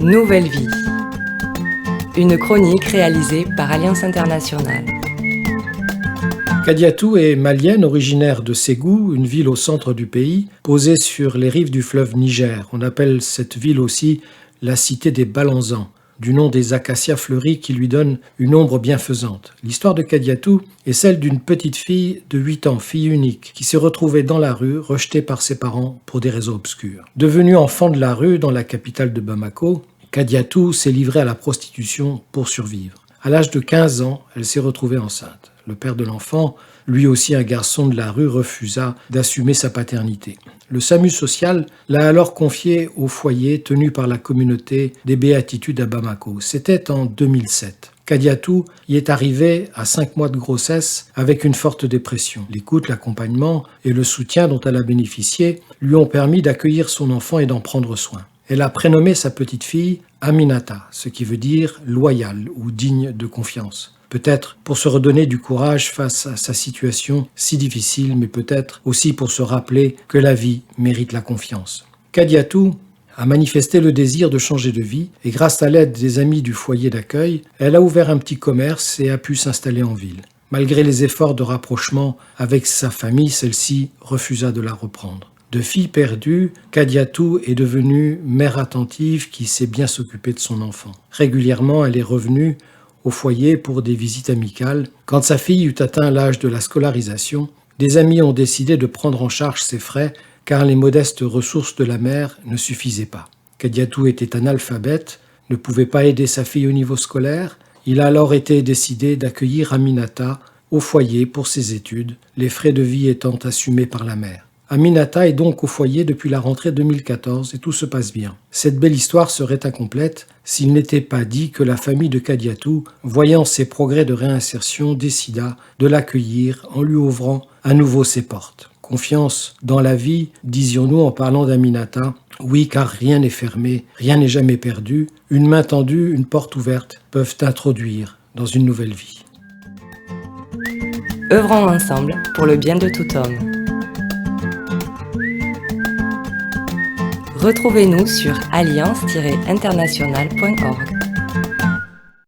Nouvelle vie. Une chronique réalisée par Alliance Internationale. Kadiatou est malienne, originaire de Ségou, une ville au centre du pays, posée sur les rives du fleuve Niger. On appelle cette ville aussi la cité des Balanzans, du nom des acacias fleuris qui lui donnent une ombre bienfaisante. L'histoire de Kadiatou est celle d'une petite fille de 8 ans, fille unique, qui s'est retrouvée dans la rue, rejetée par ses parents pour des raisons obscures. Devenue enfant de la rue dans la capitale de Bamako, Kadiatou s'est livrée à la prostitution pour survivre. À l'âge de 15 ans, elle s'est retrouvée enceinte. Le père de l'enfant, lui aussi un garçon de la rue, refusa d'assumer sa paternité. Le SAMU social l'a alors confié au foyer tenu par la communauté des Béatitudes à Bamako. C'était en 2007. Kadiatou y est arrivée à 5 mois de grossesse avec une forte dépression. L'écoute, l'accompagnement et le soutien dont elle a bénéficié lui ont permis d'accueillir son enfant et d'en prendre soin. Elle a prénommé sa petite fille Aminata, ce qui veut dire loyale ou digne de confiance. Peut-être pour se redonner du courage face à sa situation si difficile, mais peut-être aussi pour se rappeler que la vie mérite la confiance. Kadiatou a manifesté le désir de changer de vie et grâce à l'aide des amis du foyer d'accueil, elle a ouvert un petit commerce et a pu s'installer en ville. Malgré les efforts de rapprochement avec sa famille, celle-ci refusa de la reprendre. De fille perdue, Kadiatou est devenue mère attentive qui sait bien s'occuper de son enfant. Régulièrement, elle est revenue au foyer pour des visites amicales. Quand sa fille eut atteint l'âge de la scolarisation, des amis ont décidé de prendre en charge ses frais car les modestes ressources de la mère ne suffisaient pas. Kadiatou était analphabète, ne pouvait pas aider sa fille au niveau scolaire. Il a alors été décidé d'accueillir Aminata au foyer pour ses études, les frais de vie étant assumés par la mère. Aminata est donc au foyer depuis la rentrée 2014 et tout se passe bien. Cette belle histoire serait incomplète s'il n'était pas dit que la famille de Kadiatou, voyant ses progrès de réinsertion, décida de l'accueillir en lui ouvrant à nouveau ses portes. Confiance dans la vie, disions-nous en parlant d'Aminata. Oui, car rien n'est fermé, rien n'est jamais perdu. Une main tendue, une porte ouverte peuvent t'introduire dans une nouvelle vie. Œuvrons ensemble pour le bien de tout homme. Retrouvez-nous sur alliance-internationale.org.